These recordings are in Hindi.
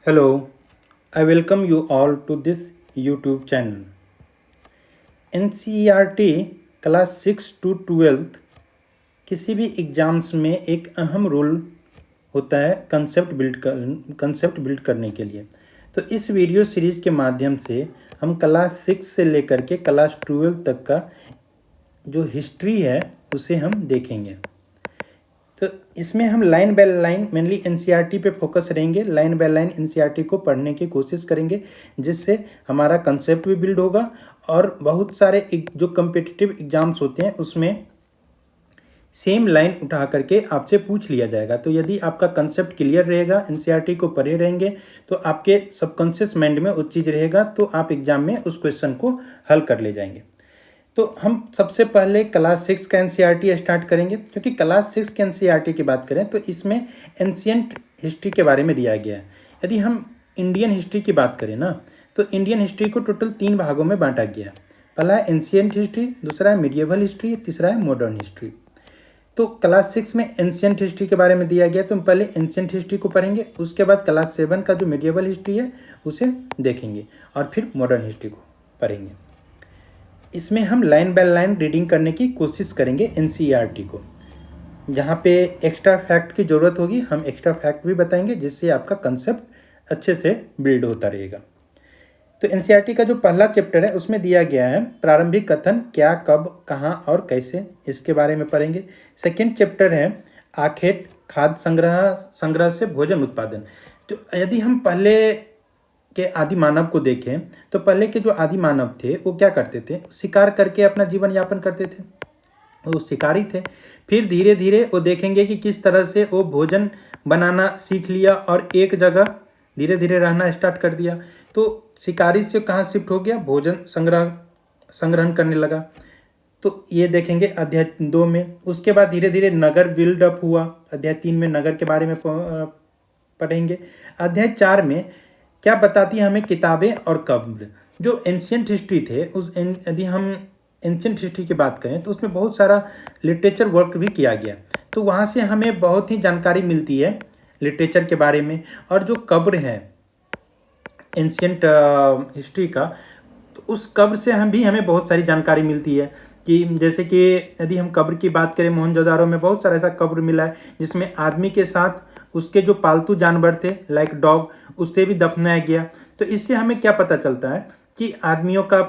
Hello, I welcome you all to this YouTube channel. NCERT class 6 to 12 किसी भी एग्ज़ाम्स में एक अहम रोल होता है कंसेप्ट बिल्ड करने के लिए। तो इस वीडियो सीरीज़ के माध्यम से हम क्लास 6 से लेकर के क्लास 12 तक का जो हिस्ट्री है उसे हम देखेंगे। तो इसमें हम line by line mainly NCERT पे फोकस रहेंगे, लाइन बाय लाइन एनसीईआरटी को पढ़ने की कोशिश करेंगे, जिससे हमारा कंसेप्ट भी बिल्ड होगा और बहुत सारे जो कम्पिटिटिव एग्जाम्स होते हैं उसमें सेम लाइन उठा करके आपसे पूछ लिया जाएगा। तो यदि आपका कंसेप्ट क्लियर रहेगा, एनसीईआरटी को पढ़े रहेंगे, तो आपके सबकॉन्शियस माइंड में वो चीज़ रहेगा, तो आप एग्जाम में उस क्वेश्चन को हल कर ले जाएंगे। तो हम सबसे पहले क्लास 6 का एनसीईआरटी स्टार्ट करेंगे, क्योंकि क्लास 6 के एनसीईआरटी की बात करें तो इसमें एंशियंट हिस्ट्री के बारे में दिया गया है। यदि हम इंडियन हिस्ट्री की बात करें ना, तो इंडियन हिस्ट्री को टोटल 3 भागों में बांटा गया है। पहला है एंशियंट हिस्ट्री, दूसरा है मीडिएवल हिस्ट्री, तीसरा है मॉडर्न हिस्ट्री। तो क्लास 6 में एंशियंट हिस्ट्री के बारे में दिया गया, तो हम पहले एंशियंट हिस्ट्री को पढ़ेंगे, उसके बाद क्लास 7 का जो मीडिएवल हिस्ट्री है उसे देखेंगे और फिर मॉडर्न हिस्ट्री को पढ़ेंगे। इसमें हम लाइन बाय लाइन रीडिंग करने की कोशिश करेंगे एनसीईआरटी को। जहाँ पे एक्स्ट्रा फैक्ट की ज़रूरत होगी हम एक्स्ट्रा फैक्ट भी बताएंगे, जिससे आपका कंसेप्ट अच्छे से बिल्ड होता रहेगा। तो एनसीईआरटी का जो पहला चैप्टर है उसमें दिया गया है प्रारंभिक कथन, क्या, कब, कहाँ और कैसे, इसके बारे में पढ़ेंगे। सेकेंड चैप्टर है आखेट, खाद्य संग्रह से भोजन उत्पादन। तो यदि हम पहले के आदि मानव को देखें तो पहले के जो आदि मानव थे वो क्या करते थे, शिकार करके अपना जीवन यापन करते थे, वो शिकारी थे। फिर धीरे धीरे वो देखेंगे कि किस तरह से वो भोजन बनाना सीख लिया और एक जगह धीरे धीरे रहना स्टार्ट कर दिया। तो शिकारी से कहाँ शिफ्ट हो गया, भोजन संग्रहण करने लगा। तो ये देखेंगे अध्याय 2 में। उसके बाद धीरे धीरे नगर बिल्डअप हुआ, अध्याय 3 में नगर के बारे में पढ़ेंगे। अध्याय 4 में क्या बताती है हमें किताबें और कब्र। जो एंशियंट हिस्ट्री थे यदि हम एंशियंट हिस्ट्री की बात करें तो उसमें बहुत सारा लिटरेचर वर्क भी किया गया, तो वहाँ से हमें बहुत ही जानकारी मिलती है लिटरेचर के बारे में। और जो कब्र है एंशियंट हिस्ट्री का, तो उस कब्र से हमें बहुत सारी जानकारी मिलती है कि जैसे कि यदि हम कब्र की बात करें, मोहनजोदारो में बहुत सारा ऐसा कब्र मिला है जिसमें आदमी के साथ उसके जो पालतू जानवर थे लाइक डॉग, उससे भी दफनाया गया। तो इससे हमें क्या पता चलता है कि आदमियों का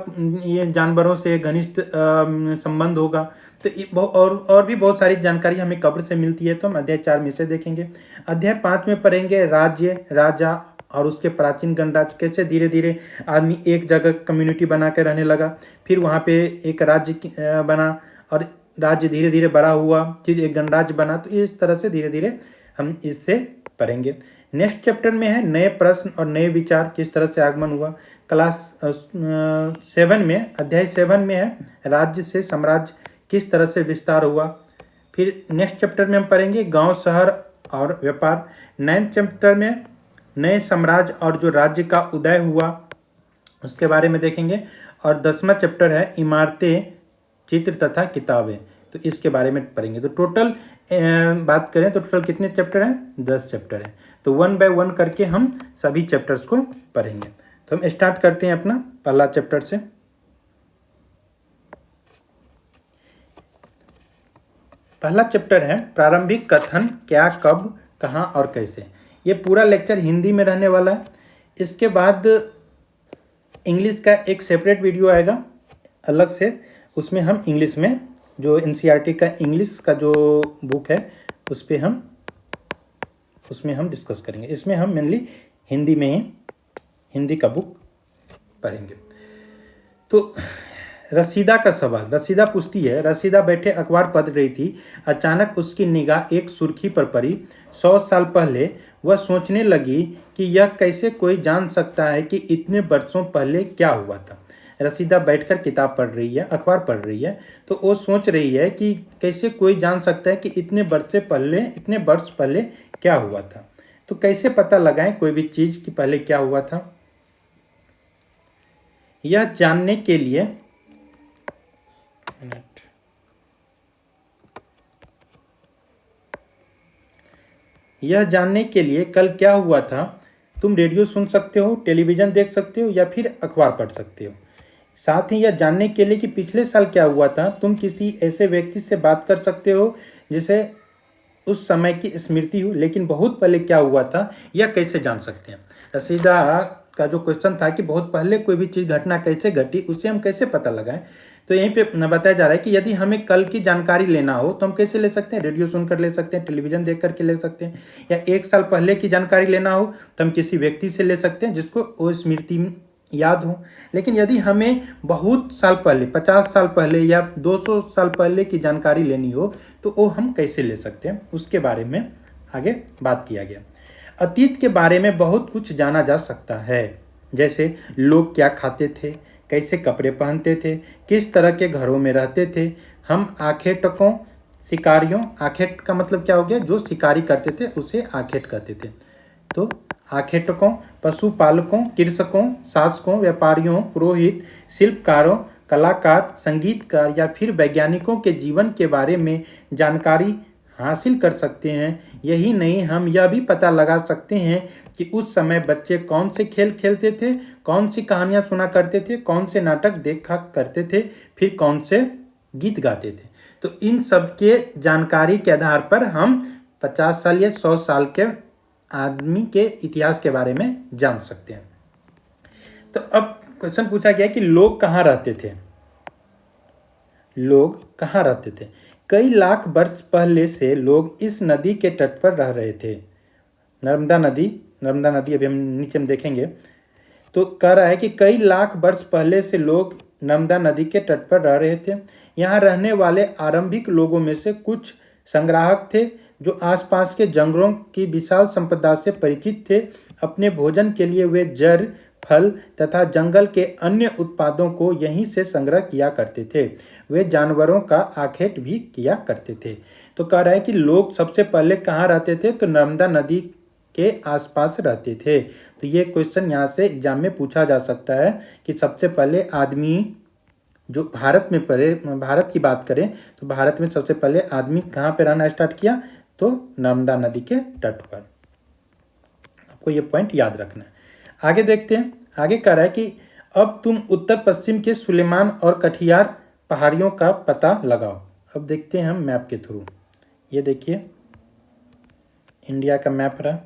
ये जानवरों से घनिष्ठ संबंध होगा। तो और भी बहुत सारी जानकारी हमें कब्र से मिलती है, तो हम अध्याय 4 में से देखेंगे। अध्याय 5 में पढ़ेंगे राज्य, राजा और उसके प्राचीन गणराज्य, कैसे धीरे धीरे आदमी एक जगह कम्युनिटी बना के रहने लगा, फिर वहाँ पे एक राज्य बना और राज्य धीरे धीरे बड़ा हुआ, फिर एक गणराज्य बना। तो इस तरह से धीरे धीरे हम इससे पढ़ेंगे। नेक्स्ट चैप्टर में है नए प्रश्न और नए विचार, किस तरह से आगमन हुआ। क्लास 7 में अध्याय 7 में है राज्य से साम्राज्य, किस तरह से विस्तार हुआ। फिर नेक्स्ट चैप्टर में हम पढ़ेंगे गांव, शहर और व्यापार। 9th चैप्टर में नए साम्राज्य और जो राज्य का उदय हुआ उसके बारे में देखेंगे। और 10वां चैप्टर है इमारतें, चित्र तथा किताबें, तो इसके बारे में पढ़ेंगे। तो टोटल बात करें तो टोटल कितने चैप्टर हैं, 10 चैप्टर हैं। तो 1 बाय 1 करके हम सभी चैप्टर्स को पढ़ेंगे। तो हम स्टार्ट करते हैं अपना पहला चैप्टर से। पहला चैप्टर है प्रारंभिक कथन, क्या, कब, कहाँ और कैसे। ये पूरा लेक्चर हिंदी में रहने वाला है। इसके बाद इंग्लिश का एक सेपरेट वीडियो आएगा अलग से, उसमें हम इंग्लिश में जो एनसीईआरटी का इंग्लिश का जो बुक है उसमें हम डिस्कस करेंगे। इसमें हम मेनली हिंदी में ही हिंदी का बुक पढ़ेंगे। तो रसीदा का सवाल, रसीदा पूछती है, रसीदा बैठे अखबार पढ़ रही थी, अचानक उसकी निगाह एक सुर्खी पर पड़ी। 100 साल पहले वह सोचने लगी कि यह कैसे कोई जान सकता है कि इतने वर्षों पहले क्या हुआ था। रसीदा बैठकर किताब पढ़ रही है, अखबार पढ़ रही है, तो वो सोच रही है कि कैसे कोई जान सकता है कि इतने वर्ष पहले क्या हुआ था। तो कैसे पता लगाएं कोई भी चीज़ कि पहले क्या हुआ था। यह जानने के लिए कल क्या हुआ था तुम रेडियो सुन सकते हो, टेलीविज़न देख सकते हो या फिर अखबार पढ़ सकते हो। साथ ही यह जानने के लिए कि पिछले साल क्या हुआ था, तुम किसी ऐसे व्यक्ति से बात कर सकते हो जिसे उस समय की स्मृति हो, लेकिन बहुत पहले क्या हुआ था यह कैसे जान सकते हैं। रसीदा का जो क्वेश्चन था कि बहुत पहले कोई भी चीज़ घटना कैसे घटी, उसे हम कैसे पता लगाएं, तो यहीं पे बताया जा रहा है कि यदि हमें कल की जानकारी लेना हो तो हम कैसे ले सकते हैं, रेडियो सुनकर ले सकते हैं, टेलीविज़न देख करके ले सकते हैं, या एक साल पहले की जानकारी लेना हो तो हम किसी व्यक्ति से ले सकते हैं जिसको वो स्मृति याद हो। लेकिन यदि हमें बहुत साल पहले, 50 साल पहले या 200 साल पहले की जानकारी लेनी हो तो वो हम कैसे ले सकते हैं, उसके बारे में आगे बात किया गया। अतीत के बारे में बहुत कुछ जाना जा सकता है, जैसे लोग क्या खाते थे, कैसे कपड़े पहनते थे, किस तरह के घरों में रहते थे। हम आखेटकों, शिकारियों, आखेट का मतलब क्या हो गया, जो शिकारी करते थे उसे आखेट कहते थे। तो आखेटकों, पशुपालकों, कृषकों, शासकों, व्यापारियों, पुरोहित, शिल्पकारों, कलाकार, संगीतकार या फिर वैज्ञानिकों के जीवन के बारे में जानकारी हासिल कर सकते हैं। यही नहीं, हम यह भी पता लगा सकते हैं कि उस समय बच्चे कौन से खेल खेलते थे, कौन सी कहानियाँ सुना करते थे, कौन से नाटक देखा करते थे, फिर कौन से गीत गाते थे। तो इन सब के जानकारी के आधार पर हम 50 साल या 100 साल के आदमी के इतिहास के बारे में जान सकते हैं। तो अब क्वेश्चन पूछा गया कि लोग कहाँ रहते थे। लोग कहाँ रहते थे? कई लाख वर्ष पहले से लोग इस नदी के तट पर रह रहे थे। नर्मदा नदी अभी हम नीचे में देखेंगे। तो कह रहा है कि कई लाख वर्ष पहले से लोग नर्मदा नदी के तट पर रह रहे थे। यहाँ रहने वाले आरंभिक लोगों में से कुछ संग्राहक थे जो आसपास के जंगलों की विशाल संपदा से परिचित थे। अपने भोजन के लिए वे जड़, फल तथा जंगल के अन्य उत्पादों को यहीं से संग्रह किया करते थे। वे जानवरों का आखेट भी किया करते थे। तो कह रहा है कि लोग सबसे पहले कहाँ रहते थे, तो नर्मदा नदी के आसपास रहते थे। तो ये क्वेश्चन यहाँ से एग्जाम में पूछा जा सकता है कि सबसे पहले आदमी जो भारत में पढ़े, भारत की बात करें तो भारत में सबसे पहले आदमी कहाँ पे रहना स्टार्ट किया, तो नर्मदा नदी के तट पर। आपको ये पॉइंट याद रखना है। आगे देखते हैं। आगे कह रहा है कि अब तुम उत्तर पश्चिम के सुलेमान और कठियार पहाड़ियों का पता लगाओ। अब देखते हैं हम मैप के थ्रू। ये देखिए इंडिया का मैप रहा,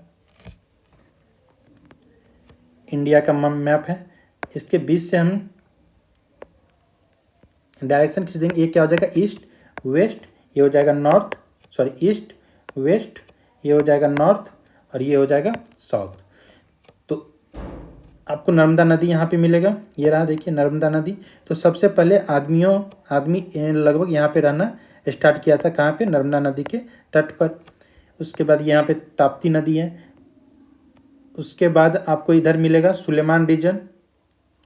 इंडिया का मैप है। इसके बीच से हम डायरेक्शन खींच देंगे। ये क्या हो जाएगा, ईस्ट वेस्ट, ये हो जाएगा नॉर्थ, सॉरी ईस्ट वेस्ट, ये हो जाएगा नॉर्थ और ये हो जाएगा साउथ। तो आपको नर्मदा नदी यहाँ पे मिलेगा। ये रहा देखिए नर्मदा नदी। तो सबसे पहले आदमी लगभग यहाँ पे रहना स्टार्ट किया था। कहाँ पे, नर्मदा नदी के तट पर। उसके बाद यहाँ पे ताप्ती नदी है। उसके बाद आपको इधर मिलेगा सुलेमान रीजन।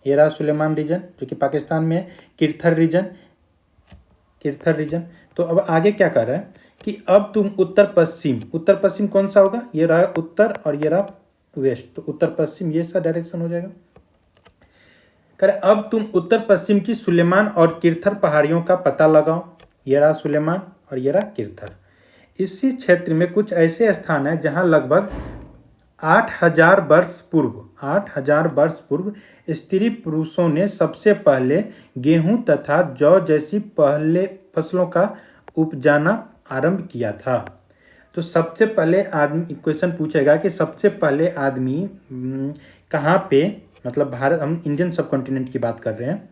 ये रहा सुलेमान रीजन जो कि पाकिस्तान में है। किरथर रीजन। तो अब आगे क्या कर रहा है कि अब तुम उत्तर पश्चिम कौन सा होगा, ये रहा उत्तर और ये रहा वेस्ट। तो उत्तर पश्चिम ये सा डायरेक्शन हो जाएगा। करे अब तुम उत्तर पश्चिम की सुलेमान और किरथर पहाड़ियों का पता लगाओ। ये रहा सुलेमान और ये रहा किरथर। इसी क्षेत्र में कुछ ऐसे स्थान हैं जहां लगभग 8,000 वर्ष पूर्व स्त्री पुरुषों ने सबसे पहले गेहूं तथा जौ जैसी पहले फसलों का उपजाना आरंभ किया था। तो सबसे पहले आदमी, क्वेश्चन पूछेगा कि सबसे पहले आदमी कहाँ पे, मतलब भारत, हम इंडियन सब कॉन्टिनेंट की बात कर रहे हैं।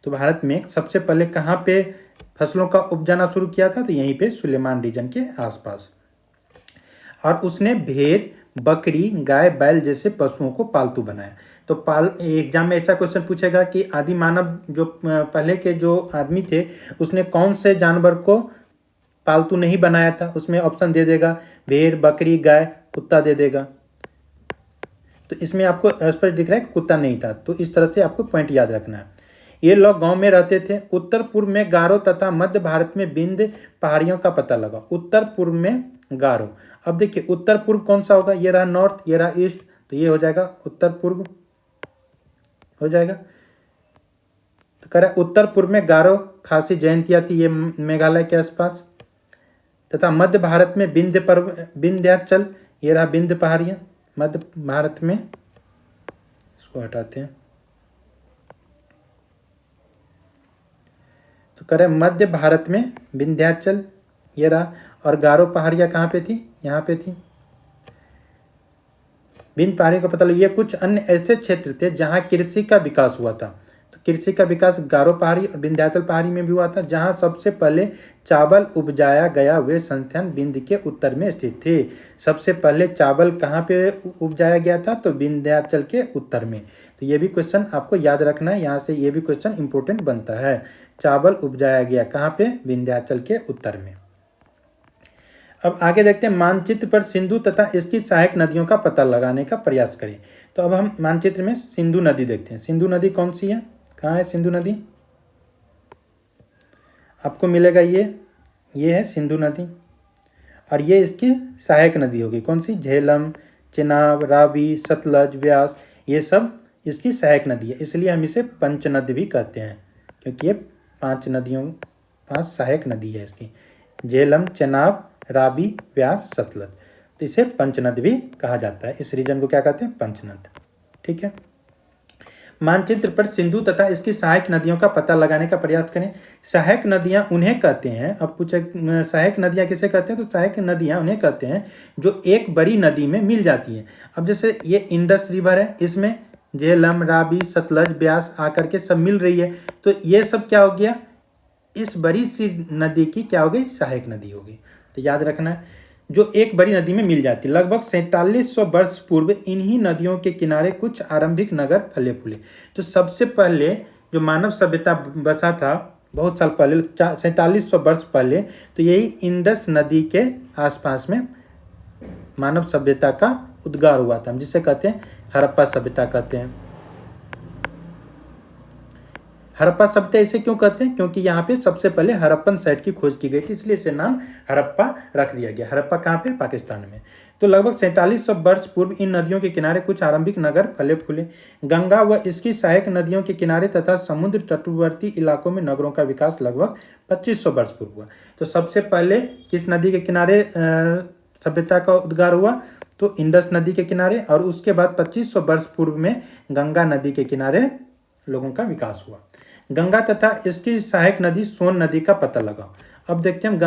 तो भारत में सबसे पहले कहाँ पे फसलों का उपजाना शुरू किया था, तो यहीं पे सुलेमान रीजन के आसपास। और उसने भेड़, बकरी, गाय, बैल जैसे पशुओं को पालतू बनाया। तो एग्जाम में ऐसा क्वेश्चन पूछेगा कि आदि मानव जो पहले के जो आदमी थे उसने कौन से जानवर को पालतू नहीं बनाया था। उसमें ऑप्शन दे देगा भेड़, बकरी, गाय, कुत्ता दे देगा। तो इसमें आपको स्पष्ट दिख रहा है कि कुत्ता नहीं था। तो इस तरह से आपको पॉइंट याद रखना है। ये लोग गांव में रहते थे। उत्तर पूर्व में गारो तथा मध्य भारत में विंध्य पहाड़ियों का पता लगाओ। उत्तर पूर्व में गारो। अब देखिए उत्तर पूर्व कौन सा होगा, ये रहा नॉर्थ, ये रहा ईस्ट। तो ये हो जाएगा उत्तर पूर्व हो जाएगा। तो कह रहा है उत्तर पूर्व में गारो, खासी, जयंतिया थी, ये मेघालय के आसपास। तथा मध्य भारत में विंध्याचल, ये रहा विंध्य पहाड़ियाँ। मध्य भारत में, इसको हटाते हैं, तो कह रहे मध्य भारत में विंध्याचल ये रहा, और गारो पहाड़ियाँ कहाँ पे थी, यहाँ पे थी। विंध्य पहाड़ियों का पता लगा। ये कुछ अन्य ऐसे क्षेत्र थे जहाँ कृषि का विकास हुआ था। तो कृषि का विकास गारो पहाड़ी और विंध्याचल पहाड़ी में भी हुआ था। जहाँ सबसे पहले चावल उपजाया गया वे संस्थान विंध्य के उत्तर में स्थित थे। सबसे पहले चावल कहाँ पे उपजाया गया था, तो विंध्याचल के उत्तर में। तो ये भी क्वेश्चन आपको याद रखना है, यहाँ से ये भी क्वेश्चन इंपॉर्टेंट बनता है। चावल उपजाया गया कहाँ पे, विंध्याचल के उत्तर में। अब आगे देखते हैं, मानचित्र पर सिंधु तथा इसकी सहायक नदियों का पता लगाने का प्रयास करें। तो अब हम मानचित्र में सिंधु नदी देखते हैं। सिंधु नदी कौन सी है, कहाँ है सिंधु नदी, आपको मिलेगा ये है सिंधु नदी, और ये इसकी सहायक नदी होगी कौन सी, झेलम, चेनाब, रावी, सतलज, व्यास, ये सब इसकी सहायक नदी है। इसलिए हम इसे पंचनद भी कहते हैं, क्योंकि ये 5 सहायक नदी है इसकी, झेलम, चेनाब, रावी, व्यास, सतलज। तो इसे पंचनद भी कहा जाता है। इस रीजन को क्या कहते हैं, पंचनद। ठीक है। मानचित्र पर सिंधु तथा इसकी सहायक नदियों का पता लगाने का प्रयास करें। सहायक नदियां उन्हें कहते हैं, अब पूछे सहायक नदियां किसे कहते हैं, तो सहायक नदियां उन्हें कहते हैं जो एक बड़ी नदी में मिल जाती हैं। अब जैसे ये इंडस रिवर है, इसमें झेलम, रावी, सतलज, ब्यास आकर के सब मिल रही है, तो ये सब क्या हो गया, इस बड़ी सी नदी की क्या हो गई, सहायक नदी हो गई। तो याद रखना है, जो एक बड़ी नदी में मिल जाती है। लगभग 4700 वर्ष पूर्व इन्हीं नदियों के किनारे कुछ आरंभिक नगर फले फूले। तो सबसे पहले जो मानव सभ्यता बसा था बहुत साल पहले, 4700 वर्ष पहले, तो यही इंडस नदी के आसपास में मानव सभ्यता का उद्गार हुआ था, जिसे कहते हैं हड़प्पा सभ्यता कहते हैं। हड़प्पा सभ्यता इसे क्यों कहते हैं, क्योंकि यहाँ पे सबसे पहले हड़प्पन साइट की खोज की गई थी, इसलिए इसे नाम हड़प्पा रख दिया गया। हड़प्पा कहाँ पे, पाकिस्तान में। तो लगभग 4700 वर्ष पूर्व इन नदियों के किनारे कुछ आरंभिक नगर फले फूले। गंगा व इसकी सहायक नदियों के किनारे तथा समुद्र तटवर्ती इलाकों में नगरों का विकास लगभग 2500 वर्ष पूर्व हुआ। तो सबसे पहले किस नदी के किनारे सभ्यता का उद्गार हुआ, तो इंडस नदी के किनारे, और उसके बाद 2500 वर्ष पूर्व में गंगा नदी के किनारे लोगों का विकास हुआ। गंगा तथा इसकी सहायक नदी सोन नदी का पता लगाओ। अब देखते हैं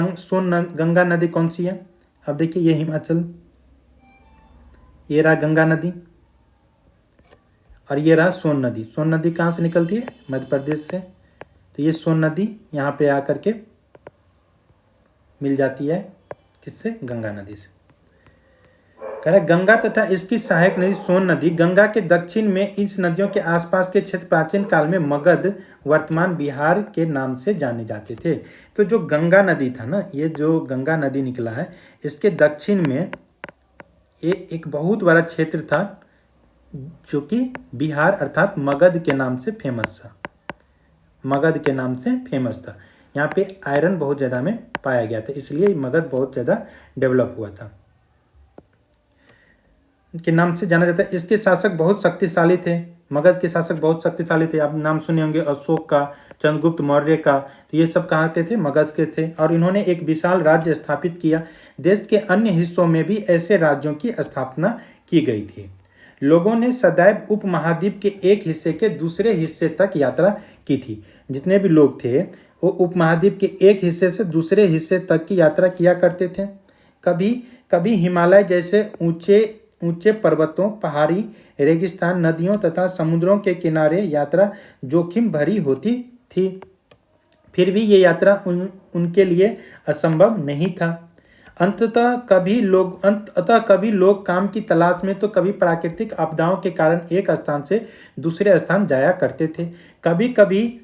गंगा नदी कौन सी है। अब देखिए ये हिमाचल, ये रहा गंगा नदी, और ये रहा सोन नदी। सोन नदी कहाँ से निकलती है, मध्य प्रदेश से। तो ये सोन नदी यहाँ पे आकर के मिल जाती है किससे, गंगा नदी से। कह रहे गंगा तथा इसकी सहायक नदी सोन नदी गंगा के दक्षिण में इस नदियों के आसपास के क्षेत्र प्राचीन काल में मगध, वर्तमान बिहार के नाम से जाने जाते थे। तो जो गंगा नदी था ना, ये जो गंगा नदी निकला है, इसके दक्षिण में ये एक बहुत बड़ा क्षेत्र था जो कि बिहार अर्थात मगध के नाम से फेमस था। मगध के नाम से फेमस था। यहाँ पे आयरन बहुत ज़्यादा में पाया गया था, इसलिए मगध बहुत ज़्यादा डेवलप हुआ था, के नाम से जाना जाता है। इसके शासक बहुत शक्तिशाली थे, मगध के शासक बहुत शक्तिशाली थे। आप नाम सुने होंगे अशोक का, चंद्रगुप्त मौर्य का, तो ये सब कहाँ के थे, मगध के थे। और इन्होंने एक विशाल राज्य स्थापित किया। देश के अन्य हिस्सों में भी ऐसे राज्यों की स्थापना की गई थी। लोगों ने सदैव उपमहाद्वीप के एक हिस्से के दूसरे हिस्से तक यात्रा की थी। जितने भी लोग थे वो उपमहाद्वीप के एक हिस्से से दूसरे हिस्से तक की यात्रा किया करते थे। कभी कभी हिमालय जैसे ऊंचे पर्वतों, पहाड़ी, रेगिस्तान, नदियों तथा समुद्रों के किनारे यात्रा जोखिम भरी होती थी। फिर भी ये यात्रा उनके लिए असंभव नहीं था। अंततः कभी लोग काम की तलाश में तो कभी प्राकृतिक आपदाओं के कारण एक स्थान से दूसरे स्थान जाया करते थे। कभी कभी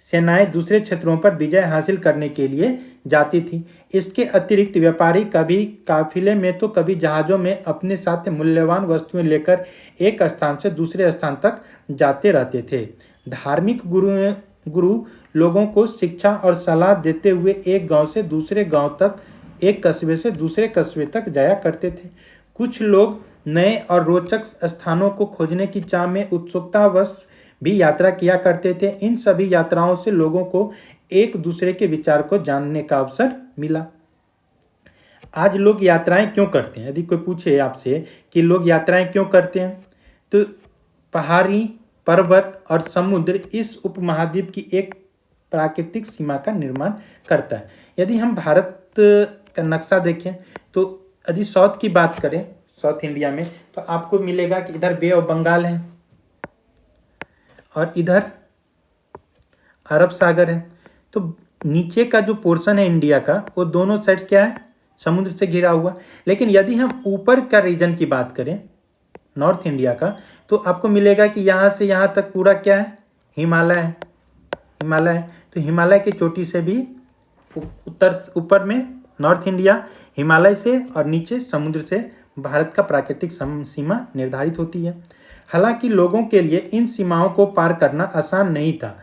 सेनाएं दूसरे क्षेत्रों पर विजय हासिल करने के लिए जाती थी। इसके अतिरिक्त व्यापारी कभी काफिले में तो कभी जहाज़ों में अपने साथ मूल्यवान वस्तुएं लेकर एक स्थान से दूसरे स्थान तक जाते रहते थे। धार्मिक गुरु लोगों को शिक्षा और सलाह देते हुए एक गांव से दूसरे गांव तक, एक कस्बे से दूसरे कस्बे तक जाया करते थे। कुछ लोग नए और रोचक स्थानों को खोजने की चाह में उत्सुकतावश भी यात्रा किया करते थे। इन सभी यात्राओं से लोगों को एक दूसरे के विचार को जानने का अवसर मिला। आज लोग यात्राएं क्यों करते हैं? यदि कोई पूछे आपसे कि लोग यात्राएं क्यों करते हैं, तो पहाड़ी, पर्वत और समुद्र इस उपमहाद्वीप की एक प्राकृतिक सीमा का निर्माण करता है। यदि हम भारत का नक्शा देखें तो यदि साउथ की बात करें, साउथ इंडिया में, तो आपको मिलेगा कि इधर बे ऑफ बंगाल है और इधर अरब सागर है। तो नीचे का जो पोर्शन है इंडिया का, वो दोनों साइड क्या है? समुद्र से घिरा हुआ। लेकिन यदि हम ऊपर का रीजन की बात करें, नॉर्थ इंडिया का, तो आपको मिलेगा कि यहाँ से यहाँ तक पूरा क्या है? हिमालय है। हिमालय है, तो हिमालय की चोटी से भी उत्तर ऊपर में नॉर्थ इंडिया, हिमालय से, और नीचे समुद्र से भारत का प्राकृतिक सीमा निर्धारित होती है। हालांकि लोगों के लिए इन सीमाओं को पार करना आसान नहीं था।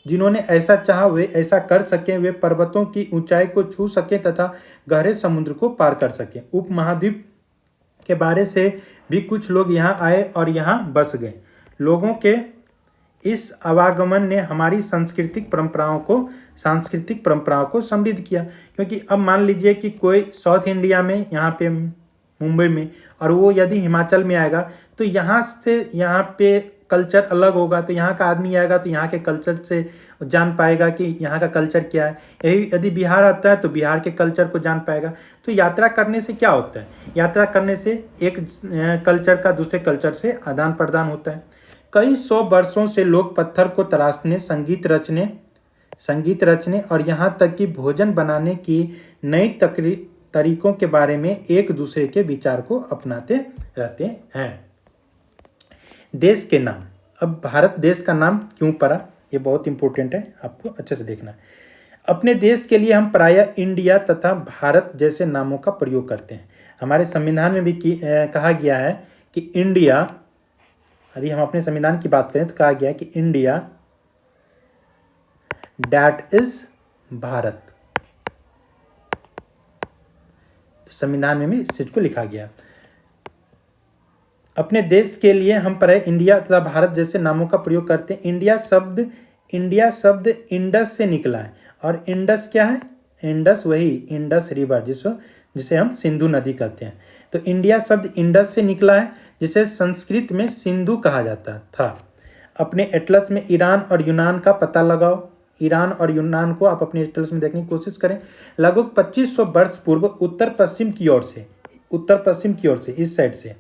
जिन्होंने ऐसा चाहा वे ऐसा कर सकें, वे पर्वतों की ऊंचाई को छू सकें तथा गहरे समुद्र को पार कर सकें। उपमहाद्वीप के बारे से भी कुछ लोग यहाँ आए और यहाँ बस गए। लोगों के इस आवागमन ने हमारी सांस्कृतिक परंपराओं को समृद्ध किया। क्योंकि अब मान लीजिए कि कोई साउथ इंडिया में, यहाँ पे मुंबई में, और वो यदि हिमाचल में आएगा तो यहाँ से यहाँ पे कल्चर अलग होगा, तो यहाँ का आदमी आएगा तो यहाँ के कल्चर से जान पाएगा कि यहाँ का कल्चर क्या है। यही यदि बिहार आता है तो बिहार के कल्चर को जान पाएगा। तो यात्रा करने से क्या होता है? यात्रा करने से एक कल्चर का दूसरे कल्चर से आदान प्रदान होता है। कई सौ वर्षों से लोग पत्थर को तराशने, संगीत रचने और यहाँ तक कि भोजन बनाने की नई तरीकों के बारे में एक दूसरे के विचार को अपनाते रहते हैं। देश के नाम। अब भारत देश का नाम क्यों पड़ा, ये बहुत इंपॉर्टेंट है, आपको अच्छे से देखना है। अपने देश के लिए हम प्रायः इंडिया तथा भारत जैसे नामों का प्रयोग करते हैं। हमारे संविधान में भी कहा गया है कि इंडिया, यदि हम अपने संविधान की बात करें तो कहा गया है कि इंडिया दैट इज भारत। संविधान में भी इस चीज को लिखा गया। अपने देश के लिए हम प्रायः इंडिया तथा भारत जैसे नामों का प्रयोग करते हैं। इंडिया शब्द इंडस से निकला है, और इंडस क्या है? इंडस, वही इंडस रिवर जिसे हम सिंधु नदी कहते हैं। तो इंडिया शब्द इंडस से निकला है, जिसे संस्कृत में सिंधु कहा जाता था। अपने एटलस में ईरान और यूनान का पता लगाओ। ईरान और यूनान को आप अपने एटलस में देखने की कोशिश करें। लगभग 2500 वर्ष पूर्व उत्तर पश्चिम की ओर से, इस साइड से,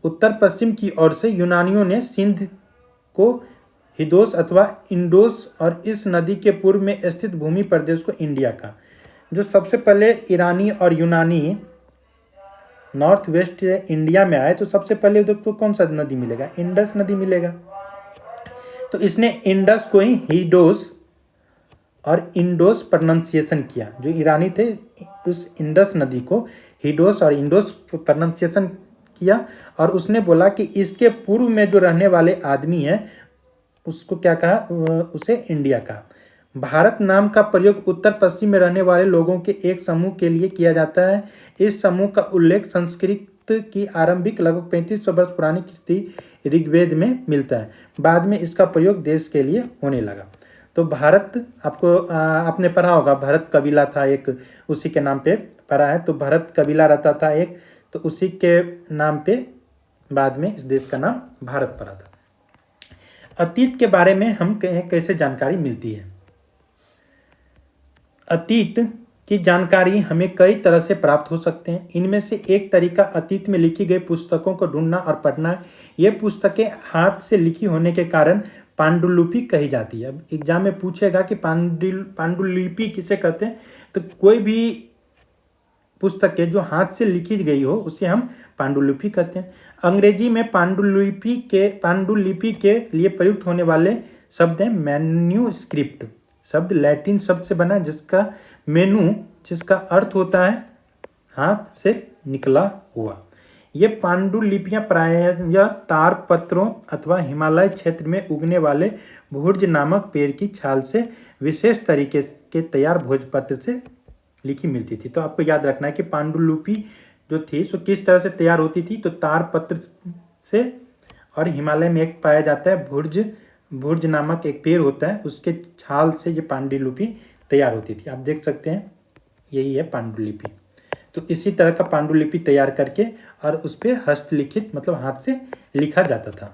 उत्तर पश्चिम की ओर से यूनानियों ने सिंध को हिदोस अथवा इंडोस और इस नदी के पूर्व में स्थित भूमि प्रदेश को इंडिया का। जो सबसे पहले ईरानी और यूनानी नॉर्थ वेस्ट इंडिया में आए, तो सबसे पहले उधर को कौन सा नदी मिलेगा? इंडस नदी मिलेगा। तो इसने इंडस को ही हिडोस और इंडोस प्रोनाउंसिएशन किया। जो ईरानी थे, उस इंडस नदी को हिडोस और इंडोस प्रोनाउंसिएशन किया, और उसने बोला कि इसके पूर्व में जो रहने वाले आदमी हैं उसको क्या कहा? उसे इंडिया कहा। भारत नाम का प्रयोग उत्तर पश्चिम में रहने वाले लोगों के एक समूह के लिए किया जाता है। इस समूह का उल्लेख संस्कृत की आरंभिक लगभग 3500 वर्ष पुरानी कृति ऋग्वेद में मिलता है। बाद में इसका प्रयोग देश के लिए होने लगा। तो भारत, आपने पढ़ा होगा, भरत कबीला था एक, उसी के नाम पे पढ़ा है। तो भरत कबीला रहता था एक, तो उसी के नाम पे बाद में इस देश का नाम भारत पड़ा था। अतीत के बारे में हम कैसे जानकारी मिलती है? अतीत की जानकारी हमें कई तरह से प्राप्त हो सकते हैं। इनमें से एक तरीका अतीत में लिखी गई पुस्तकों को ढूंढना और पढ़ना है। ये पुस्तकें हाथ से लिखी होने के कारण पांडुलिपि कही जाती है। अब एग्जाम में पूछेगा कि पांडुलिपि किसे कहते हैं, तो कोई भी पुस्तकें जो हाथ से लिखी गई हो उसे हम पांडुलिपि कहते हैं। अंग्रेजी में पांडुलिपि के लिए प्रयुक्त होने वाले शब्द हैं मैन्यूस्क्रिप्ट। शब्द लैटिन शब्द से बना, जिसका अर्थ होता है हाथ से निकला हुआ। ये पांडुलिपियां प्रायः तारपत्रों अथवा हिमालय क्षेत्र में उगने वाले भुर्ज नामक पेड़ की छाल से विशेष तरीके के तैयार भोजपत्र से लिखी मिलती थी। तो आपको याद रखना है कि पांडुलिपि जो थी सो किस तरह से तैयार होती थी। तो तारपत्र से, और हिमालय में एक पाया जाता है भुर्ज नामक एक पेड़ होता है, उसके छाल से ये पांडुलिपि तैयार होती थी। आप देख सकते हैं, यही है पांडुलिपि। तो इसी तरह का पांडुलिपि तैयार करके और उस पर हस्तलिखित मतलब हाथ से लिखा जाता था।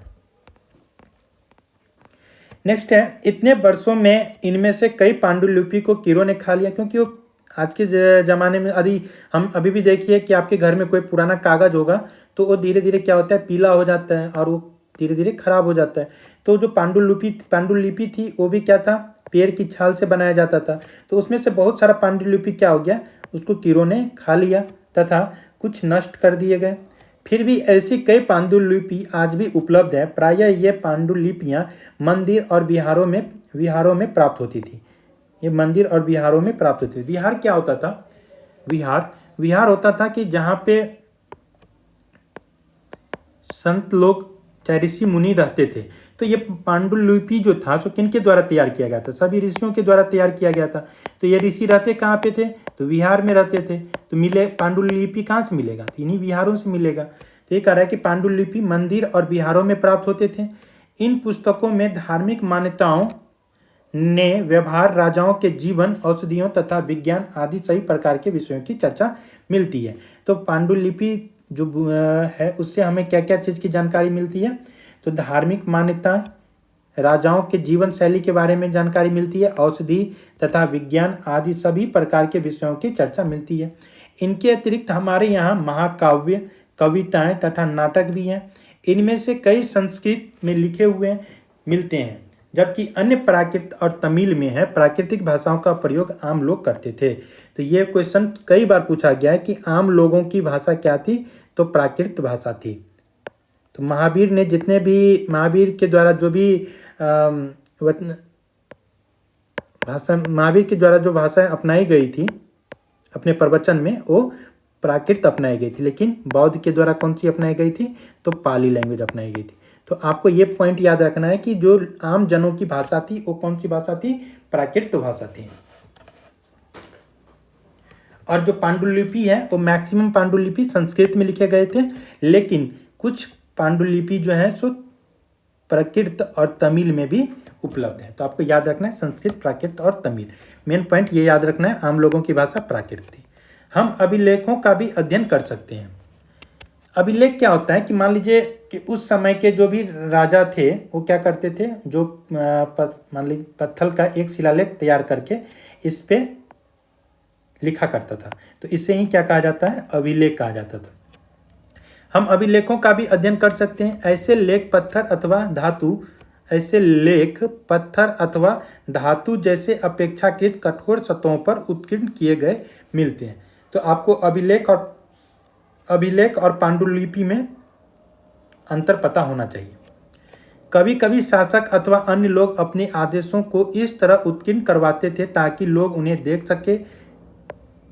नेक्स्ट है, इतने वर्षों में इनमें से कई पांडुलिपि को कीड़ों ने खा लिया, क्योंकि वो आज के ज़माने में यदि हम अभी भी देखिए कि आपके घर में कोई पुराना कागज़ होगा तो वो धीरे धीरे क्या होता है, पीला हो जाता है और वो धीरे धीरे खराब हो जाता है। तो जो पांडुलिपि थी वो भी क्या था, पेड़ की छाल से बनाया जाता था। तो उसमें से बहुत सारा पांडुलिपि क्या हो गया, उसको कीड़ों ने खा लिया तथा कुछ नष्ट कर दिए गए। फिर भी ऐसी कई पांडुलिपि आज भी उपलब्ध है। प्रायः ये पांडुलिपियाँ मंदिर और विहारों में प्राप्त होती थी। ये मंदिर और विहारों में प्राप्त होती थी। विहार क्या होता था, विहार होता था कि जहाँ पे संत लोग चाहे ऋषि मुनि रहते थे। तो ये पांडुलिपि जो था सो किनके द्वारा तैयार किया गया था, सभी ऋषियों के द्वारा तैयार किया गया था। तो ये ऋषि रहते कहाँ पे थे, तो विहार में रहते थे। तो मिले पांडुलिपि कहाँ से मिलेगा, तो इन्हीं विहारों से मिलेगा। तो ये कह रहा है कि पांडुलिपि मंदिर और विहारों में प्राप्त होते थे। इन पुस्तकों में धार्मिक मान्यताओं ने व्यवहार, राजाओं के जीवन, औषधियों तथा विज्ञान आदि सभी प्रकार के विषयों की चर्चा मिलती है। तो पांडुलिपि जो है उससे हमें क्या क्या चीज़ की जानकारी मिलती है, तो धार्मिक मान्यता, राजाओं के जीवन शैली के बारे में जानकारी मिलती है, औषधि तथा विज्ञान आदि सभी प्रकार के विषयों की चर्चा मिलती है। इनके अतिरिक्त हमारे यहाँ महाकाव्य, कविताएं तथा नाटक भी हैं। इनमें से कई संस्कृत में लिखे हुए मिलते हैं, जबकि अन्य प्राकृत और तमिल में है। प्राकृतिक भाषाओं का प्रयोग आम लोग करते थे। तो ये क्वेश्चन कई बार पूछा गया है कि आम लोगों की भाषा क्या थी, तो प्राकृत भाषा थी। तो महावीर के द्वारा जो भाषाएं अपनाई गई थी अपने प्रवचन में, वो प्राकृत अपनाई गई थी। लेकिन बौद्ध के द्वारा कौन सी अपनाई गई थी, तो पाली लैंग्वेज अपनाई गई थी। तो आपको ये पॉइंट याद रखना है कि जो आम जनों की भाषा थी वो कौन सी भाषा थी, प्राकृत भाषा थी। और जो पांडुलिपि है वो मैक्सिमम पांडुलिपि संस्कृत में लिखे गए थे, लेकिन कुछ पांडुलिपि जो है सो प्राकृत और तमिल में भी उपलब्ध है। तो आपको याद रखना है संस्कृत, प्राकृत और तमिल। मेन पॉइंट ये याद रखना है, आम लोगों की भाषा प्राकृत थी। हम अभिलेखों का भी अध्ययन कर सकते हैं। अभिलेख क्या होता है कि मान लीजिए कि उस समय के जो भी राजा थे वो क्या करते थे, जो मान लीजिए पत्थर का एक शिलालेख तैयार करके इस पे लिखा करता था। तो इससे ही क्या कहा जाता है, अभिलेख कहा जाता था। हम अभिलेखों का भी अध्ययन कर सकते हैं। ऐसे लेख पत्थर अथवा धातु जैसे अपेक्षाकृत कठोर सतहों पर उत्कीर्ण किए गए मिलते हैं। तो आपको अभिलेख और पांडुलिपि में अंतर पता होना चाहिए। कभी कभी शासक अथवा अन्य लोग अपने आदेशों को इस तरह उत्कीर्ण करवाते थे ताकि लोग उन्हें देख सके,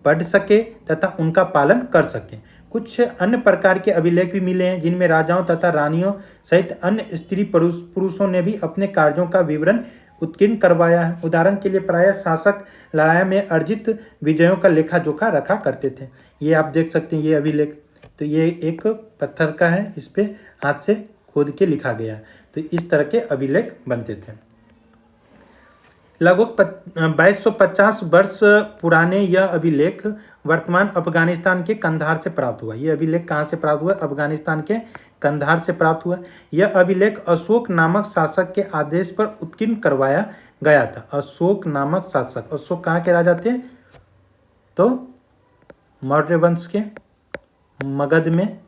पढ़ सके तथा उनका पालन कर सके। कुछ अन्य प्रकार के अभिलेख भी मिले हैं जिनमें राजाओं तथा रानियों सहित अन्य स्त्री पुरुषों ने भी अपने कार्यों का विवरण उत्कीर्ण करवाया है। उदाहरण के लिए प्रायः शासक लड़ाई में अर्जित विजयों का लेखा जोखा रखा करते थे। ये आप देख सकते हैं, ये अभिलेख। तो ये एक पत्थर का है, इस पे हाथ से खोद के लिखा गया है। तो इस तरह के अभिलेख बनते थे। लगभग 2250 वर्ष पुराने यह अभिलेख वर्तमान अफगानिस्तान के कंधार से प्राप्त हुआ। यह अभिलेख कहाँ से प्राप्त हुआ, अफगानिस्तान के कंधार से प्राप्त हुआ। यह अभिलेख अशोक नामक शासक के आदेश पर उत्कीर्ण करवाया गया था। अशोक नामक शासक, अशोक कहाँ के राजा थे, तो मौर्य वंश के, मगध में।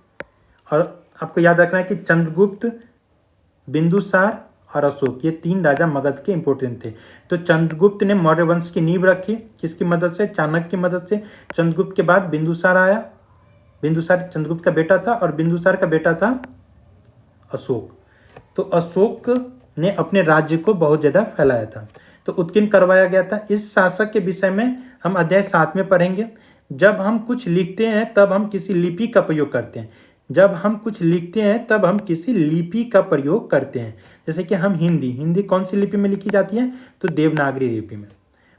और आपको याद रखना है कि चंद्रगुप्त, बिंदुसार और अशोक, ये तीन राजा मगध के इंपॉर्टेंट थे। तो चंद्रगुप्त ने मौर्य वंश की नींव रखी, किसकी मदद से, चाणक्य की मदद से। चंद्रगुप्त के बाद बिंदुसार आया, बिंदुसार चंद्रगुप्त का बेटा था और बिंदुसार का बेटा था अशोक। तो अशोक ने अपने राज्य को बहुत ज़्यादा फैलाया था, तो उत्कीर्ण करवाया गया था। इस शासक के विषय में हम अध्याय 7 में पढ़ेंगे। जब हम कुछ लिखते हैं तब हम किसी लिपि का प्रयोग करते हैं। जैसे कि हम हिंदी कौन सी लिपि में लिखी जाती है, तो देवनागरी लिपि में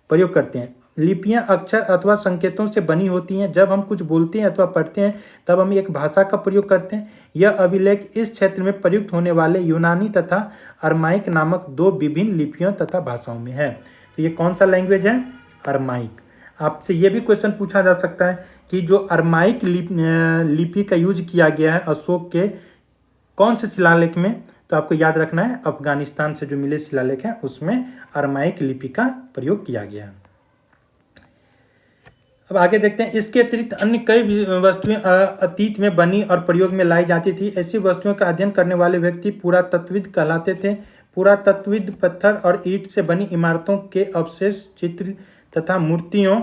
प्रयोग करते हैं। लिपियां अक्षर अथवा संकेतों से बनी होती हैं। जब हम कुछ बोलते हैं अथवा पढ़ते हैं तब हम एक भाषा का प्रयोग करते हैं। यह अभिलेख इस क्षेत्र में प्रयुक्त होने वाले यूनानी तथा अरमाइक नामक दो विभिन्न लिपियों तथा भाषाओं में है। तो ये कौन सा लैंग्वेज है, अरमाइक। आपसे ये भी क्वेश्चन पूछा जा सकता है कि जो अरमाइक लिपि का यूज किया गया है अशोक के कौन से शिलालेख में, तो आपको याद रखना है अफगानिस्तान से जो मिले शिलालेख है उसमें अरमाइक लिपि का प्रयोग किया गया है। अब आगे देखते हैं, इसके अतिरिक्त अन्य कई वस्तुएं अतीत में बनी और प्रयोग में लाई जाती थी। ऐसी वस्तुओं का अध्ययन करने वाले व्यक्ति पुरातत्वविद कहलाते थे। पुरातत्वविद पत्थर और ईंट से बनी इमारतों के अवशेष, चित्र तथा मूर्तियों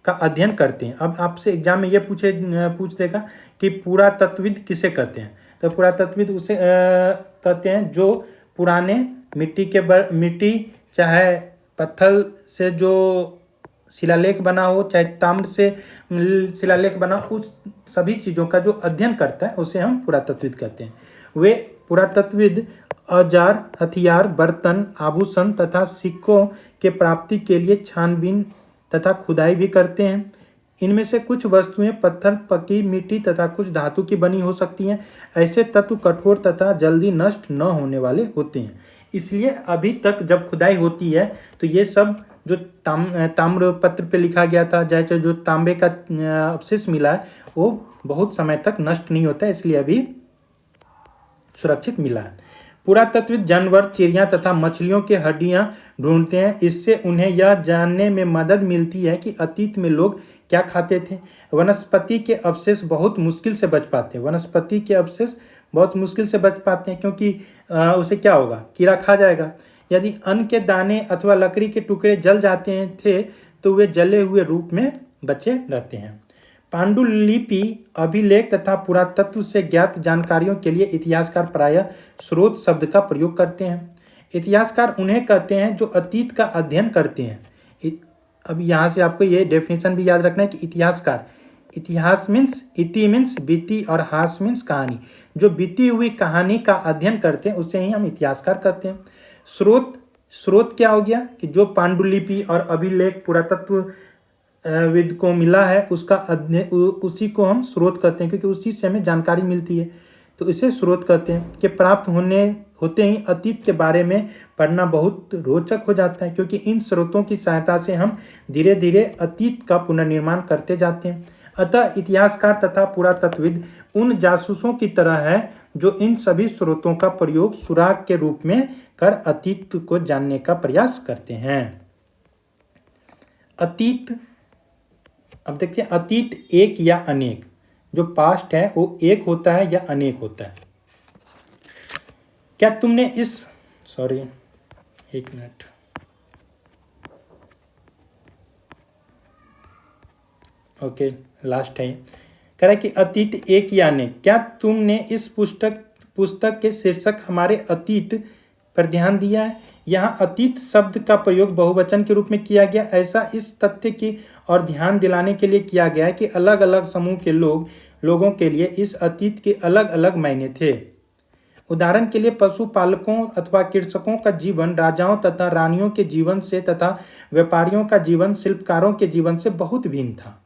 का अध्ययन करते हैं। अब आपसे एग्जाम में ये पूछ देगा कि पुरातत्वविद किसे कहते हैं, तो पुरातत्वविद उसे कहते हैं जो पुराने मिट्टी चाहे पत्थर से जो शिलालेख बना हो, चाहे ताम्र से शिलालेख बना, उस सभी चीज़ों का जो अध्ययन करता है उसे हम पुरातत्वविद कहते हैं। वे पुरातत्वविद औजार, हथियार, बर्तन, आभूषण तथा सिक्कों के प्राप्ति के लिए छानबीन तथा खुदाई भी करते हैं। इनमें से कुछ वस्तुएं पत्थर, पकी मिट्टी तथा कुछ धातु की बनी हो सकती हैं। ऐसे तत्व कठोर तथा जल्दी नष्ट न होने वाले होते हैं, इसलिए अभी तक जब खुदाई होती है तो ये सब जो ताम्र पत्र पे लिखा गया था, चाहे जो तांबे का अवशेष मिला है वो बहुत समय तक नष्ट नहीं होता है, इसलिए अभी सुरक्षित मिला है। पुरातत्वविद जानवर, चिड़िया तथा मछलियों के हड्डियां ढूंढते हैं। इससे उन्हें यह जानने में मदद मिलती है कि अतीत में लोग क्या खाते थे। वनस्पति के अवशेष बहुत मुश्किल से बच पाते हैं। वनस्पति के अवशेष बहुत मुश्किल से बच पाते हैं क्योंकि उसे क्या होगा, कीड़ा खा जाएगा। यदि अन्न के दाने अथवा लकड़ी के टुकड़े जल जाते थे तो वे जले हुए रूप में बचे रहते हैं। पांडुलिपि, अभिलेख तथा पुरातत्व से ज्ञात जानकारियों के लिए इतिहासकार प्रायः स्रोत शब्द का प्रयोग करते हैं। इतिहासकार उन्हें कहते हैं जो अतीत का अध्ययन करते हैं। अब यहाँ से आपको ये डेफिनेशन भी याद रखना है कि इतिहासकार, इतिहास मीन्स इति मीन्स बीती और हास मीन्स कहानी, जो बीती हुई कहानी का अध्ययन करते हैं उसे ही हम इतिहासकार कहते हैं। स्रोत क्या हो गया कि जो पांडुलिपि और अभिलेख पुरातत्व विद को मिला है उसका अध्ययन, उसी को हम स्रोत कहते हैं क्योंकि उसी से हमें जानकारी मिलती है, तो इसे स्रोत कहते हैं। कि प्राप्त होते ही अतीत के बारे में पढ़ना बहुत रोचक हो जाता है क्योंकि इन स्रोतों की सहायता से हम धीरे धीरे अतीत का पुनर्निर्माण करते जाते हैं। अतः इतिहासकार तथा पुरातत्वविद उन जासूसों की तरह है जो इन सभी स्रोतों का प्रयोग सुराग के रूप में कर अतीत को जानने का प्रयास करते हैं। अतीत, अब देखिए अतीत एक या अनेक, जो पास्ट है वो एक होता है या अनेक होता है। क्या तुमने एक मिनट, ओके लास्ट है, कह रहा है कि अतीत एक या अनेक। क्या तुमने इस पुस्तक के शीर्षक हमारे अतीत पर ध्यान दिया है। यहाँ अतीत शब्द का प्रयोग बहुवचन के रूप में किया गया। ऐसा इस तथ्य की और ध्यान दिलाने के लिए किया गया है कि अलग अलग समूह के लोगों के लिए इस अतीत के अलग अलग मायने थे। उदाहरण के लिए पशुपालकों अथवा कृषकों का जीवन राजाओं तथा रानियों के जीवन से तथा व्यापारियों का जीवन शिल्पकारों के जीवन से बहुत भिन्न था।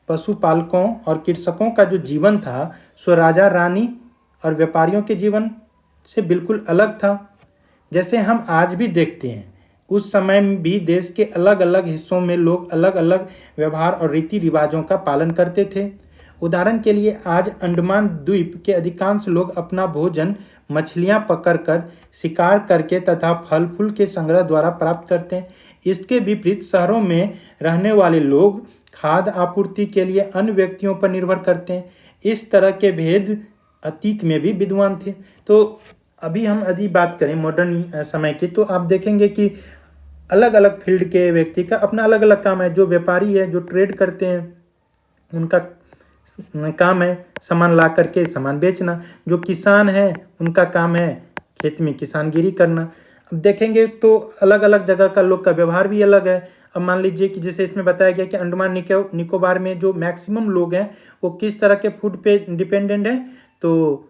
पशुपालकों और कृषकों का जो जीवन था सो राजा रानी और व्यापारियों के जीवन से बिल्कुल अलग था। जैसे हम आज भी देखते हैं, उस समय भी देश के अलग अलग हिस्सों में लोग अलग अलग व्यवहार और रीति रिवाजों का पालन करते थे। उदाहरण के लिए आज अंडमान द्वीप के अधिकांश लोग अपना भोजन मछलियां पकड़कर, शिकार करके तथा फल फूल के संग्रह द्वारा प्राप्त करते हैं। इसके विपरीत शहरों में रहने वाले लोग खाद्य आपूर्ति के लिए अन्य व्यक्तियों पर निर्भर करते हैं। इस तरह के भेद अतीत में भी विद्वान थे। तो अभी हम यदि बात करें मॉडर्न समय की, तो आप देखेंगे कि अलग अलग फील्ड के व्यक्ति का अपना अलग अलग काम है। जो व्यापारी है, जो ट्रेड करते हैं, उनका काम है सामान ला करके सामान बेचना। जो किसान है उनका काम है खेत में किसानगिरी करना। अब देखेंगे तो अलग अलग जगह का लोग का व्यवहार भी अलग है। अब मान लीजिए कि जैसे इसमें बताया गया कि अंडमान निकोबार में जो मैक्सिमम लोग हैं वो किस तरह के फूड पे डिपेंडेंट है, तो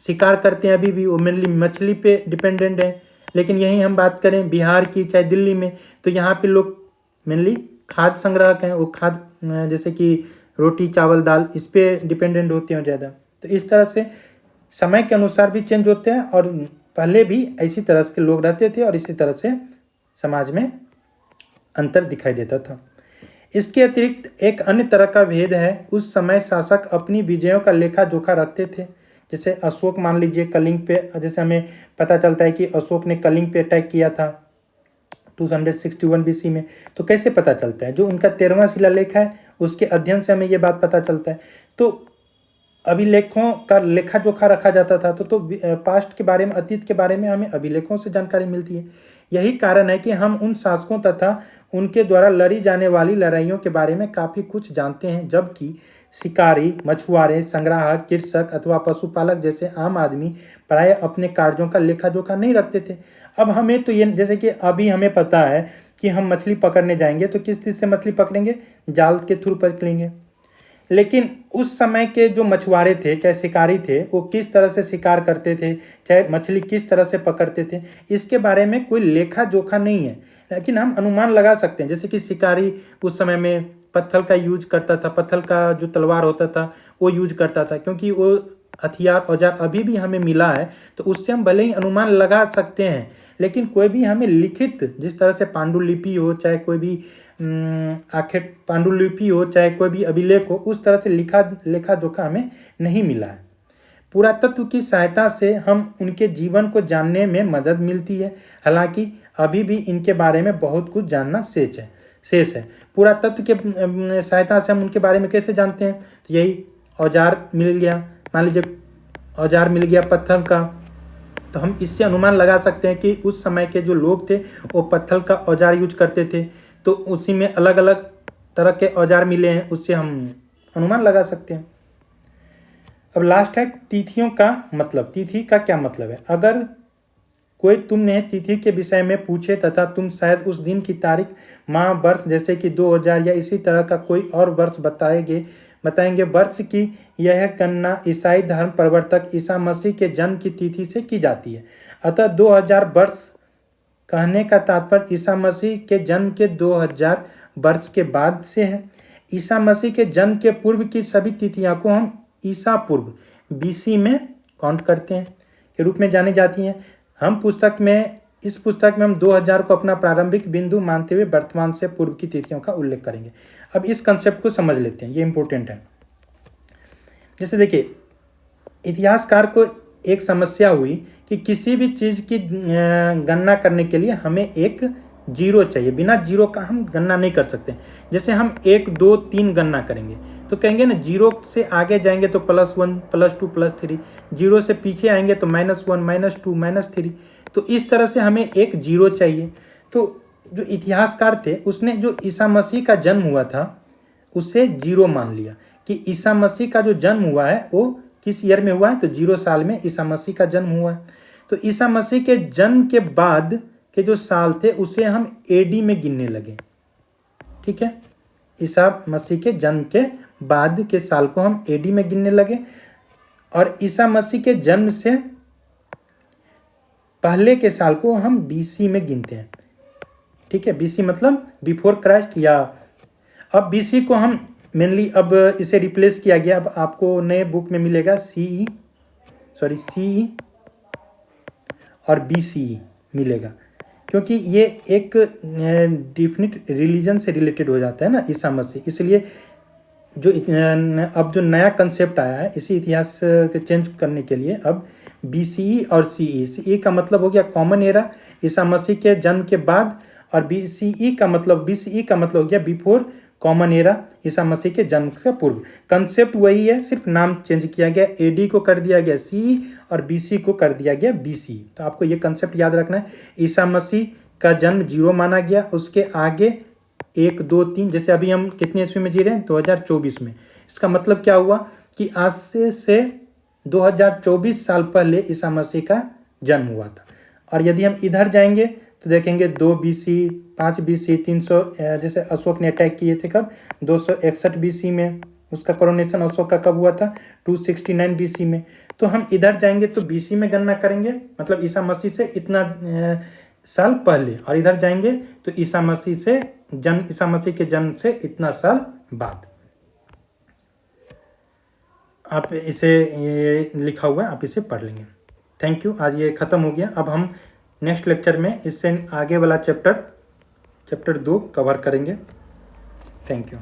शिकार करते हैं, अभी भी वो मेनली मछली पे डिपेंडेंट है। लेकिन यहीं हम बात करें बिहार की, चाहे दिल्ली में, तो यहाँ पे लोग मेनली खाद्य संग्राहक हैं। वो खाद्य जैसे कि रोटी चावल दाल इस पे डिपेंडेंट होते हैं ज़्यादा। तो इस तरह से समय के अनुसार भी चेंज होते हैं और पहले भी इसी तरह के लोग रहते थे और इसी तरह से समाज में अंतर दिखाई देता था। इसके अतिरिक्त एक अन्य तरह का भेद है, उस समय शासक अपनी विजयों का लेखा जोखा रखते थे। जैसे अशोक मान लीजिए कलिंग पे, जैसे हमें पता चलता है कि अशोक ने कलिंग पे अटैक किया था 261 BC में। तो कैसे पता चलता है? जो उनका 13वां शिलालेख है उसके अध्ययन से हमें ये बात पता चलता है। तो अभिलेखों का लेखा जोखा रखा जाता था। तो पास्ट के बारे में, अतीत के बारे में हमें अभिलेखों से जानकारी मिलती है। यही कारण है कि हम उन शासकों तथा उनके द्वारा लड़ी जाने वाली लड़ाइयों के बारे में काफ़ी कुछ जानते हैं, जबकि शिकारी, मछुआरे, संग्राहक, कृषक अथवा पशुपालक जैसे आम आदमी प्राय अपने कार्यों का लेखा जोखा नहीं रखते थे। अब हमें तो ये, जैसे कि अभी हमें पता है कि हम मछली पकड़ने जाएंगे तो किस चीज़ से मछली पकड़ेंगे? जाल के थ्रू पकड़ेंगे। लेकिन उस समय के जो मछुआरे थे, चाहे शिकारी थे, वो किस तरह से शिकार करते थे, चाहे मछली किस तरह से पकड़ते थे, इसके बारे में कोई लेखा जोखा नहीं है। लेकिन हम अनुमान लगा सकते हैं। जैसे कि शिकारी उस समय में पत्थर का यूज करता था, पत्थर का जो तलवार होता था वो यूज करता था, क्योंकि वो हथियार औजार अभी भी हमें मिला है, तो उससे हम भले ही अनुमान लगा सकते हैं। लेकिन कोई भी हमें लिखित, जिस तरह से पांडुलिपि हो, चाहे कोई भी आखिर पांडुलिपि हो, चाहे कोई भी अभिलेख हो, उस तरह से लेखा जोखा हमें नहीं मिला है। पुरातत्व की सहायता से हम उनके जीवन को जानने में मदद मिलती है। हालांकि अभी भी इनके बारे में बहुत कुछ जानना शेष है। पुरातत्व के सहायता से हम उनके बारे में कैसे जानते हैं? तो यही औजार मिल गया, मान लीजिए औजार मिल गया पत्थर का, तो हम इससे अनुमान लगा सकते हैं कि उस समय के जो लोग थे वो पत्थर का औजार यूज करते थे। तो उसी में अलग अलग तरह के औजार मिले हैं, उससे हम अनुमान लगा सकते हैं। अब लास्ट है तिथियों का मतलब। तिथि का क्या मतलब है? अगर कोई तुमने तिथि के विषय में पूछे तथा तुम शायद उस दिन की तारीख, माह, वर्ष, जैसे कि 2000 या इसी तरह का कोई और वर्ष बताएंगे वर्ष की यह गणना ईसाई धर्म प्रवर्तक ईसा मसीह के जन्म की तिथि से की जाती है। अतः 2000 वर्ष कहने का तात्पर्य ईसा मसीह के जन्म के 2000 वर्ष के बाद से है। ईसा मसीह के जन्म के पूर्व की सभी तिथियां को हम ईसा पूर्व BC में काउंट करते हैं के रूप में जानी जाती हैं। इस पुस्तक में हम 2000 को अपना प्रारंभिक बिंदु मानते हुए वर्तमान से पूर्व की तिथियों का उल्लेख करेंगे। अब इस कंसेप्ट को समझ लेते हैं, ये इंपॉर्टेंट है। जैसे देखिए, इतिहासकार को एक समस्या हुई कि किसी भी चीज़ की गणना करने के लिए हमें एक जीरो चाहिए। बिना जीरो का हम गणना नहीं कर सकते। जैसे हम 1, 2, 3 गणना करेंगे तो कहेंगे ना, जीरो से आगे जाएंगे तो +1, +2, +3, जीरो से पीछे आएंगे तो -1, -2, -3। तो इस तरह से हमें एक जीरो चाहिए। तो जो इतिहासकार थे उसने जो ईसा मसीह का जन्म हुआ था उसे जीरो मान लिया कि ईसा मसीह का जो जन्म हुआ है वो किस ईयर में हुआ है? तो 0 साल में ईसा मसीह का जन्म हुआ है। तो ईसा मसीह के जन्म के बाद के जो साल थे उसे हम AD में गिनने लगे। ठीक है, ईसा मसीह के जन्म के बाद के साल को हम AD में गिनने लगे और ईसा मसीह के जन्म से पहले के साल को हम BC में गिनते हैं। ठीक है, BC मतलब बिफोर क्राइस्ट। या अब BC को हम मेनली, अब इसे रिप्लेस किया गया। अब आपको नए बुक में मिलेगा CE और BCE मिलेगा, क्योंकि ये एक डिफिनिट रिलीजन से रिलेटेड हो जाता है ना ईसा मसीह। इसलिए अब जो नया कंसेप्ट आया है इसी इतिहास के चेंज करने के लिए अब BCE और CE का मतलब हो गया कॉमन एरा, ईसा मसीह के जन्म के बाद, और BCE का मतलब हो गया before common era, Isa Masih के जन्म से पूर्व। कंसेप्ट वही है, सिर्फ नाम चेंज किया गया। AD को कर दिया गया CE और BC को कर दिया गया BC। तो आपको ये कंसेप्ट याद रखना है। ईसा मसीह का जन्म 0 माना गया, उसके आगे 1, 2, 3, जैसे अभी हम कितने ईस्वी में जी रहे हैं? 2024 में। इसका मतलब क्या हुआ कि आज से 2024 साल पहले ईसा मसीह का जन्म हुआ था। और यदि हम इधर जाएंगे तो देखेंगे 2 BC, 5 BC, 300, जैसे अशोक ने अटैक किए थे कब? 261 BC में। उसका कोरोनेशन अशोक का कब हुआ था? 269 BC में। तो हम इधर जाएंगे तो BC में गणना करेंगे, मतलब ईसा मसीह से इतना साल पहले, और इधर जाएंगे तो ईसा मसीह के जन्म से इतना साल बाद। आप इसे, ये लिखा हुआ है, आप इसे पढ़ लेंगे। Thank you. आज ये ख़त्म हो गया। अब हम नेक्स्ट लेक्चर में इससे आगे वाला चैप्टर चैप्टर 2 कवर करेंगे। Thank you.